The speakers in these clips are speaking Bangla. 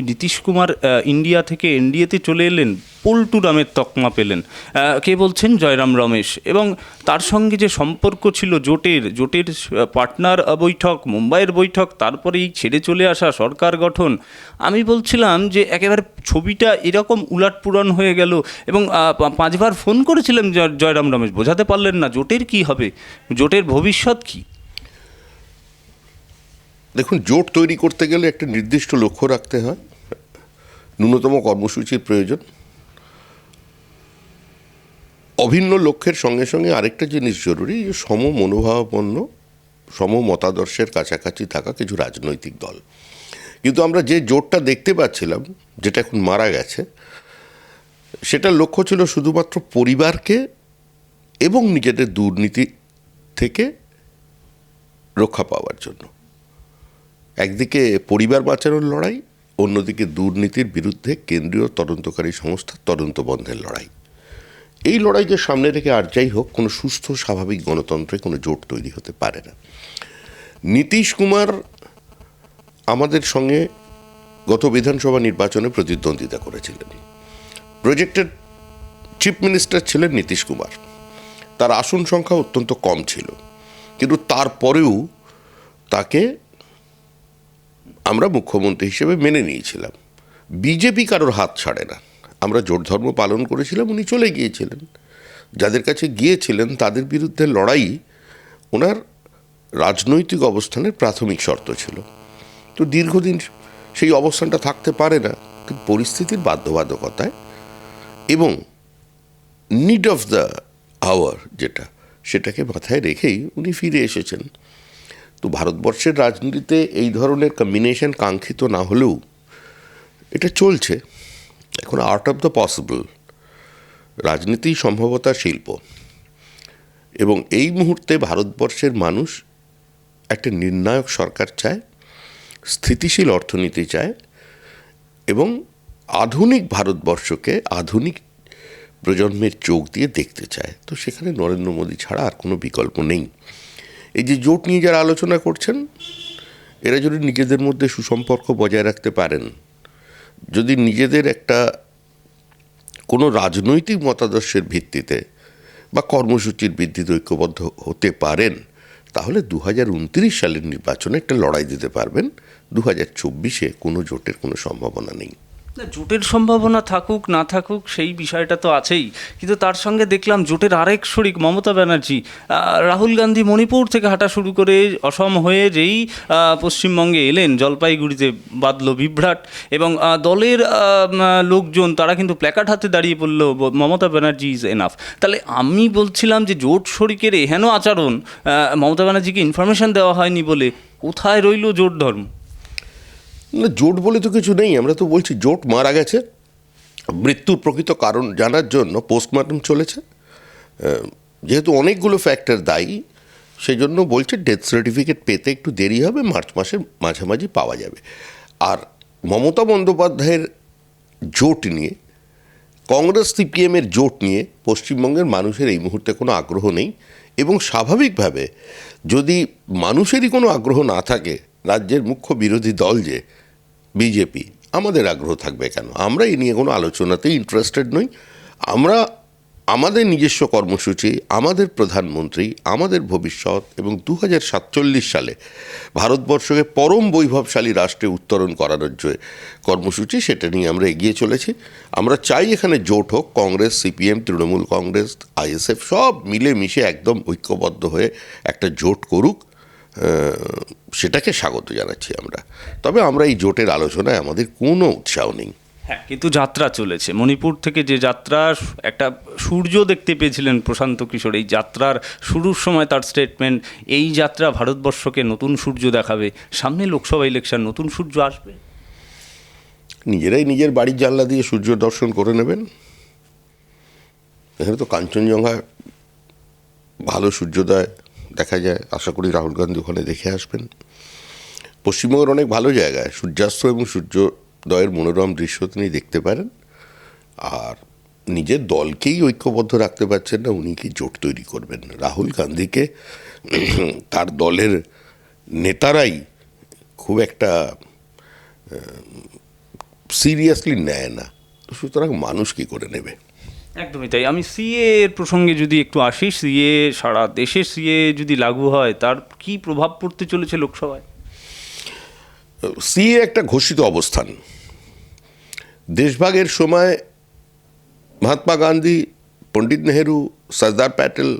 নীতিশ কুমার ইন্ডিয়া থেকে এনডিএতে চলে এলেন, পল্টু নামের তকমা পেলেন। কে বলছেন? জয়রাম রমেশ। এবং তার সঙ্গে যে সম্পর্ক ছিল জোটের পার্টনার বৈঠক, মুম্বাইয়ের বৈঠক, তারপরেই ছেড়ে চলে আসা, সরকার গঠন। আমি বলছিলাম যে একেবারে ছবিটা এরকম উলাটপুরান হয়ে গেল। এবং 5বার ফোন করেছিলেন জয়রাম রমেশ, বোঝাতে পারলেন না জোটের কি হবে, জোটের ভবিষ্যৎ কী। দেখুন, জোট তৈরি করতে গেলে একটা নির্দিষ্ট লক্ষ্য রাখতে হয়, ন্যূনতম কর্মসূচির প্রয়োজন। অভিন্ন লক্ষ্যের সঙ্গে সঙ্গে আরেকটা জিনিস জরুরি, যে সম মনোভাবাপন্ন, সম মতাদর্শের কাছাকাছি থাকা কিছু রাজনৈতিক দল। কিন্তু আমরা যে জোটটা দেখতে পাচ্ছিলাম, যেটা এখন মারা গেছে, সেটার লক্ষ্য ছিল শুধুমাত্র পরিবারকে এবং নিজেদের দুর্নীতি থেকে রক্ষা পাওয়ার জন্য। একদিকে পরিবার বাঁচানোর লড়াই, অন্যদিকে দুর্নীতির বিরুদ্ধে কেন্দ্রীয় তদন্তকারী সংস্থার তদন্ত বন্ধের লড়াই। এই লড়াইকে সামনে রেখে আর যাই হোক, কোনো সুস্থ স্বাভাবিক গণতন্ত্রে কোনো জোট তৈরি হতে পারে না। নীতিশ কুমার আমাদের সঙ্গে গত বিধানসভা নির্বাচনে প্রতিদ্বন্দ্বিতা করেছিলেন। প্রজেক্টের চিফ মিনিস্টার ছিলেন নীতিশ কুমার। তার আসন সংখ্যা অত্যন্ত কম ছিল, কিন্তু তারপরেও তাকে আমরা মুখ্যমন্ত্রী হিসেবে মেনে নিয়েছিলাম। বিজেপি কারোর হাত ছাড়ে না। আমরা জোট ধর্ম পালন করেছিলাম, উনি চলে গিয়েছিলেন। যাদের কাছে গিয়েছিলেন তাদের বিরুদ্ধে লড়াই ওনার রাজনৈতিক অবস্থানের প্রাথমিক শর্ত ছিল। তো দীর্ঘদিন সেই অবস্থানটা থাকতে পারে না, কিন্তু পরিস্থিতির বাধ্যবাধকতায় এবং নিড অফ দ্য আওয়ার যেটা, সেটাকে মাথায় রেখেই উনি ফিরে এসেছেন। তো ভারতবর্ষের রাজনীতিতে এই ধরনের কম্বিনেশন কাঙ্ক্ষিত না হলেও এটা চলছে এখন। আর্ট অফ দ্য পসিবল, রাজনীতি সম্ভবতার শিল্প। এবং এই মুহূর্তে ভারতবর্ষের মানুষ একটা নির্ণায়ক সরকার চায়, স্থিতিশীল অর্থনীতি চায় এবং আধুনিক ভারতবর্ষকে আধুনিক প্রজন্মের চোখ দিয়ে দেখতে চায়। তো সেখানে নরেন্দ্র মোদী ছাড়া আর কোনো বিকল্প নেই। এই যে জোট নিয়ে যারা আলোচনা করছেন, এরা যদি নিজেদের মধ্যে সুসম্পর্ক বজায় রাখতে পারেন, যদি নিজেদের একটা কোনো রাজনৈতিক মতাদর্শের ভিত্তিতে বা কর্মসূচির ভিত্তিতে ঐক্যবদ্ধ হতে পারেন, তাহলে 2029 সালের নির্বাচনে একটা লড়াই দিতে পারবেন। 2024-এ কোনো জোটের কোনো সম্ভাবনা নেই। না, জোটের সম্ভাবনা থাকুক না থাকুক সেই বিষয়টা তো আছেই, কিন্তু তার সঙ্গে দেখলাম জোটের আরেক শরিক মমতা ব্যানার্জি, রাহুল গান্ধী মণিপুর থেকে হাঁটা শুরু করে অসম হয়ে যেই পশ্চিমবঙ্গে এলেন, জলপাইগুড়িতে বাঁধল বিভ্রাট। এবং দলের লোকজন তারা কিন্তু প্ল্যাকার্ড হাতে দাঁড়িয়ে পড়লো, মমতা ব্যানার্জি ইজ এনাফ। তাহলে আমি বলছিলাম যে জোট শরিকের এহেন আচরণ, মমতা ব্যানার্জিকে ইনফরমেশন দেওয়া হয়নি বলে, কোথায় রইল জোট ধর্ম? না, জোট বলে তো কিছু নেই। আমরা তো বলছি জোট মারা গেছে। মৃত্যুর প্রকৃত কারণ জানার জন্য পোস্টমর্টম চলেছে। যেহেতু অনেকগুলো ফ্যাক্টর দায়ী, সেই জন্য বলছে ডেথ সার্টিফিকেট পেতে একটু দেরি হবে, মার্চ মাসের মাঝামাঝি পাওয়া যাবে। আর মমতা বন্দ্যোপাধ্যায়ের জোট নিয়ে, কংগ্রেস সিপিএমের জোট নিয়ে পশ্চিমবঙ্গের মানুষের এই মুহূর্তে কোনো আগ্রহ নেই। এবং স্বাভাবিকভাবে যদি মানুষেরই কোনো আগ্রহ না থাকে, রাজ্যের মুখ্য বিরোধী দল যে বিজেপি, আমাদের আগ্রহ থাকবে কেন? আমরা এই নিয়ে কোনো আলোচনাতেই ইন্টারেস্টেড নই। আমরা আমাদের নিজস্ব কর্মসূচি, আমাদের প্রধানমন্ত্রী, আমাদের ভবিষ্যৎ এবং 2047 সালে ভারতবর্ষকে পরম বৈভবশালী রাষ্ট্রে উত্তরণ করানোর যে কর্মসূচি, সেটা নিয়ে আমরা এগিয়ে চলেছি। আমরা চাই এখানে জোট হোক, কংগ্রেস, সিপিএম, তৃণমূল কংগ্রেস, আইএসএফ সব মিলেমিশে একদম ঐক্যবদ্ধ হয়ে একটা জোট করুক। সেটাকে স্বাগত জানাচ্ছি আমরা। তবে আমরা এই জোটের আলোচনায় আমাদের কোনো উৎসাহ নেই। হ্যাঁ, কিন্তু যাত্রা চলেছে। মণিপুর থেকে যে যাত্রা, একটা সূর্য দেখতে পেয়েছিলেন প্রশান্ত কিশোর, এই যাত্রার শুরুর সময় তার স্টেটমেন্ট, এই যাত্রা ভারতবর্ষকে নতুন সূর্য দেখাবে। সামনে লোকসভা ইলেকশন, নতুন সূর্য আসবে। নিজেরাই নিজের বাড়ির জানলা দিয়ে সূর্য দর্শন করে নেবেন। এখানে তো কাঞ্চনজঙ্ঘা ভালো সূর্যোদয় দেখা যায়। আশা করি রাহুল গান্ধী ওখানে দেখে আসবেন। পশ্চিমবঙ্গের অনেক ভালো জায়গায় সূর্যাস্ত এবং সূর্যোদয়ের মনোরম দৃশ্য তিনি দেখতে পারেন। আর নিজের দলকেই ঐক্যবদ্ধ রাখতে পারছেন না, উনি কি জোট তৈরি করবেন? রাহুল গান্ধীকে তার দলের নেতারাই খুব একটা সিরিয়াসলি নেয় না। সুতরাং মানুষ কি করে নেবে? একদমই তাই। আমি সিএ এর প্রসঙ্গে যদি একটু আসি, সিএ সারা দেশে সিএ যদি লাগু হয় তার কি প্রভাব পড়তে চলেছে লোকসভায়? সিএ একটা ঘোষিত অবস্থান। দেশভাগের সময় মহাত্মা গান্ধী, পণ্ডিত নেহেরু, সর্দার প্যাটেল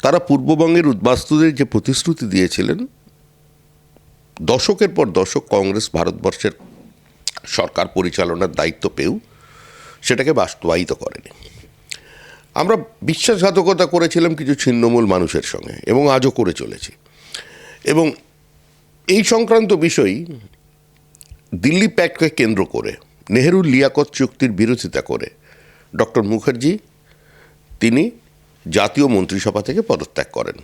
তারা পূর্ববঙ্গের উদ্বাস্তুদের যে প্রতিশ্রুতি দিয়েছিলেন, দশকের পর দশক কংগ্রেস ভারতবর্ষের সরকার পরিচালনার দায়িত্ব পেয়েও সেটাকে বাস্তবায়িত করেনি। আমরা বিশ্বাসঘাতকতা করেছিলাম কিছু ছিন্নমূল মানুষের সঙ্গে, এবং আজও করে চলেছি। এবং এই সংক্রান্ত বিষয় দিল্লি প্যাক্টকে কেন্দ্র করে, নেহেরুর লিয়াকত চুক্তির বিরোধিতা করে ডক্টর মুখার্জি তিনি জাতীয় মন্ত্রিসভা থেকে পদত্যাগ করেন।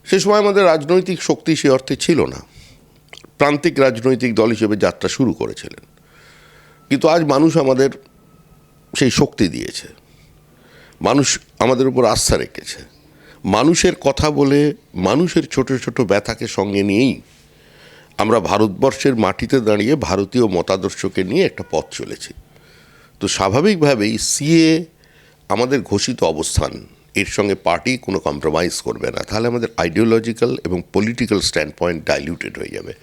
সে সময় আমাদের রাজনৈতিক শক্তি সে অর্থে ছিল না, প্রান্তিক রাজনৈতিক দল হিসেবে যাত্রা শুরু করেছিলেন। কিন্তু আজ মানুষ আমাদের সেই শক্তি দিয়েছে, মানুষ আমাদের উপর আস্থা রেখেছে। মানুষের কথা বলে, মানুষের ছোট ছোট ব্যথাকে সঙ্গে নিয়েই আমরা ভারতবর্ষের মাটিতে দাঁড়িয়ে ভারতীয় মতাদর্শকে নিয়ে একটা পথ চলেছি। তো স্বাভাবিকভাবেই সিএ আমাদের ঘোষিত অবস্থান, এর সঙ্গে পার্টি কোনো কম্প্রোমাইজ করবে না, তাহলে আমাদের আইডিওলজিক্যাল এবং পলিটিক্যাল স্ট্যান্ড পয়েন্ট ডাইলিউটেড হয়ে যাবে।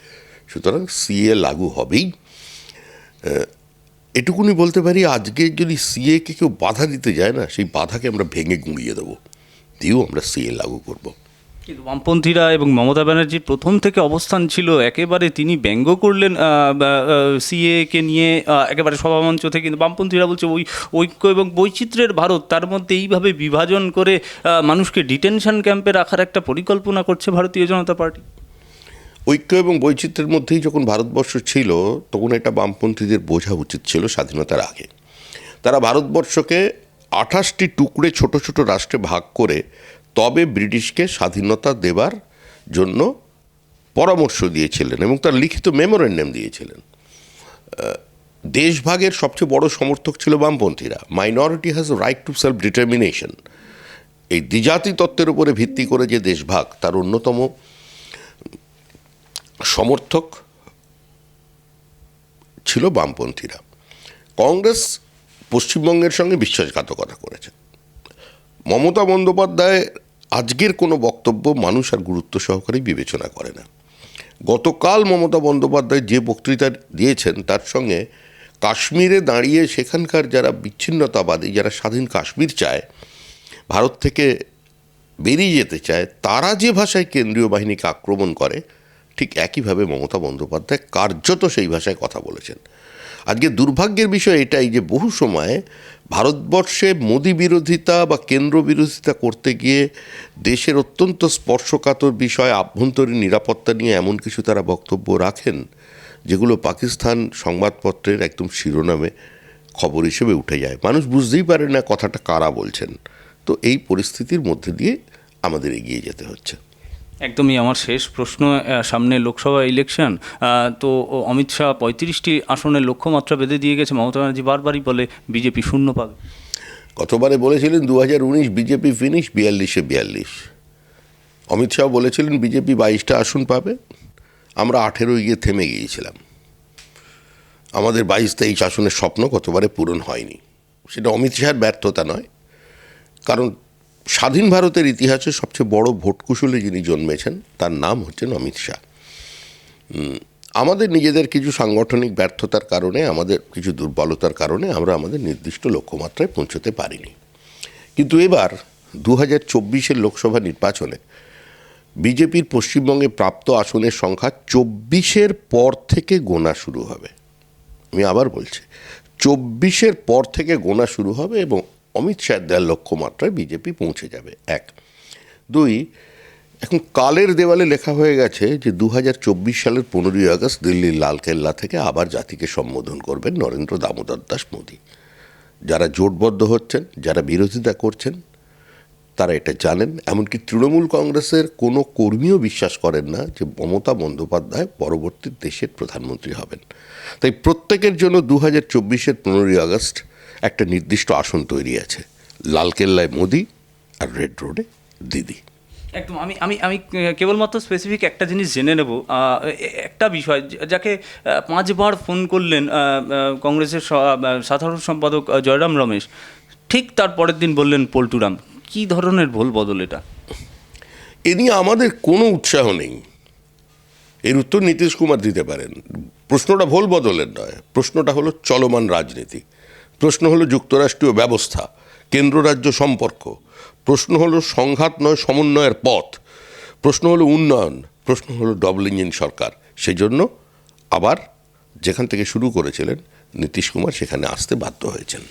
সুতরাং সিএ লাগু হবেই। এটুকুনি বলতে পারি, আজকে যদি সিএকে কেউ বাধা দিতে যায় না, সেই বাধাকে আমরা ভেঙে গুঁড়িয়ে দেবো, দিয়েও আমরা সিএ লাগু করব। কিন্তু বামপন্থীরা এবং মমতা ব্যানার্জির প্রথম থেকে অবস্থান ছিল একেবারে, তিনি ব্যঙ্গ করলেন সিএকে নিয়ে একেবারে সভামঞ্চ থেকে। কিন্তু বামপন্থীরা বলছে ওই ঐক্য এবং বৈচিত্র্যের ভারত, তার মধ্যে এইভাবে বিভাজন করে মানুষকে ডিটেনশন ক্যাম্পে রাখার একটা পরিকল্পনা করছে ভারতীয় জনতা পার্টি। ঐক্য এবং বৈচিত্র্যের মধ্যেই যখন ভারতবর্ষ ছিল, তখন এটা বামপন্থীদের বোঝা উচিত ছিল স্বাধীনতার আগে। তারা ভারতবর্ষকে 28টি টুকরে ছোট ছোট রাষ্ট্রে ভাগ করে তবে ব্রিটিশকে স্বাধীনতা দেবার জন্য পরামর্শ দিয়েছিলেন, এবং তার লিখিত মেমোরেন্ডাম দিয়েছিলেন। দেশভাগের সবচেয়ে বড় সমর্থক ছিল বামপন্থীরা। Minority has right two self determination, এই দ্বিজাতি তত্ত্বের উপরে ভিত্তি করে যে দেশভাগ, তার অন্যতম সমর্থক ছিল বামপন্থীরা। কংগ্রেস পশ্চিমবঙ্গের সঙ্গে বিশ্বাসঘাতকতা করেছে। মমতা বন্দ্যোপাধ্যায় আজকের কোনো বক্তব্য মানুষ আর গুরুত্ব সহকারে বিবেচনা করে না। গতকাল মমতা বন্দ্যোপাধ্যায় যে বক্তৃতা দিয়েছেন, তার সঙ্গে কাশ্মীরে দাঁড়িয়ে সেখানকার যারা বিচ্ছিন্নতাবাদী, যারা স্বাধীন কাশ্মীর চায়, ভারত থেকে বেরিয়ে যেতে চায়, তারা যে ভাষায় কেন্দ্রীয় বাহিনীকে আক্রমণ করে, ঠিক একইভাবে মমতা বন্দ্যোপাধ্যায় কার্যত সেই ভাষায় কথা বলেছেন। আজকে দুর্ভাগ্যের বিষয় এটাই যে বহু সময় ভারতবর্ষে মোদি বিরোধিতা বা কেন্দ্র বিরোধিতা করতে গিয়ে দেশের অত্যন্ত স্পর্শকাতর বিষয়, আভ্যন্তরীণ নিরাপত্তা নিয়ে এমন কিছু তারা বক্তব্য রাখেন, যেগুলো পাকিস্তান সংবাদপত্রের একদম শিরোনামে খবর হিসেবে উঠে যায়। মানুষ বুঝতেই পারে না কথাটা কারা বলছেন। তো এই পরিস্থিতির মধ্যে দিয়ে আমাদের এগিয়ে যেতে হচ্ছে। একদমই। আমার শেষ প্রশ্ন, সামনে লোকসভা ইলেকশন, তো অমিত শাহ 35টি আসনের লক্ষ্যমাত্রা বেঁধে দিয়ে গেছে। মমতা ব্যানার্জি বারবারই বলে বিজেপি শূন্য পাবে। গতবারে বলেছিলেন 2019 বিজেপি ফিনিশ 42-এ 42। অমিত শাহ বলেছিলেন বিজেপি 22টা আসন পাবে, আমরা 18 গিয়ে থেমে গিয়েছিলাম। আমাদের 22-23 আসনের স্বপ্ন গতবারে পূরণ হয়নি। সেটা অমিত শাহের ব্যর্থতা নয়, কারণ স্বাধীন ভারতের ইতিহাসে সবচেয়ে বড় ভোটকুশলে যিনি জন্মেছেন, তার নাম হচ্ছেন অমিত শাহ। আমাদের নিজেদের কিছু সাংগঠনিক ব্যর্থতার কারণে, আমাদের কিছু দুর্বলতার কারণে আমরা আমাদের নির্দিষ্ট লক্ষ্যমাত্রায় পৌঁছতে পারিনি। কিন্তু এবার 2024-এর লোকসভা নির্বাচনে বিজেপির পশ্চিমবঙ্গে প্রাপ্ত আসনের সংখ্যা 24-এর পর থেকে গোনা শুরু হবে। আমি আবার বলছি, 24-এর পর থেকে গোনা শুরু হবে এবং অমিত শাহের দেওয়ার লক্ষ্যমাত্রায় বিজেপি পৌঁছে যাবে। 1, 2, এখন কালের দেওয়ালে লেখা হয়ে গেছে যে 2024 সালের 15ই আগস্ট দিল্লির লালকেল্লা থেকে আবার জাতিকে সম্বোধন করবেন নরেন্দ্র দামোদর দাস মোদী। যারা জোটবদ্ধ হচ্ছেন, যারা বিরোধিতা করছেন, তারা এটা জানেন। এমনকি তৃণমূল কংগ্রেসের কোনো কর্মীও বিশ্বাস করেন না যে মমতা বন্দ্যোপাধ্যায় পরবর্তী দেশের প্রধানমন্ত্রী হবেন। তাই প্রত্যেকের জন্য 2024-এর 15ই আগস্ট একটা নির্দিষ্ট আসন তৈরি আছে। লালকেল্লায় মোদি আর রেড রোডে দিদি। একদম আমি আমি আমি কেবলমাত্র স্পেসিফিক একটা জিনিস জেনে নেব, একটা বিষয় যাকে 5বার ফোন করলেন কংগ্রেসের সাধারণ সম্পাদক জয়রাম রমেশ, ঠিক তার পরের দিন বললেন পল্টুরাম। কি ধরনের ভুল বদল এটা? এ নিয়ে আমাদের কোনো উৎসাহ নেই, এর উত্তর নীতিশ কুমার দিতে পারেন। প্রশ্নটা ভুল বদলের নয়, প্রশ্নটা হলো চলমান রাজনীতি, প্রশ্ন হলো যুক্তরাষ্ট্রীয় ব্যবস্থা, কেন্দ্র রাজ্য সম্পর্ক, প্রশ্ন হলো সংঘাত নয় সমন্বয়ের পথ, প্রশ্ন হলো উন্নয়ন, প্রশ্ন হলো ডবল ইঞ্জিন সরকার। সেই জন্য আবার যেখান থেকে শুরু করেছিলেন নীতিশ কুমার সেখানে আসতে বাধ্য হয়েছেন।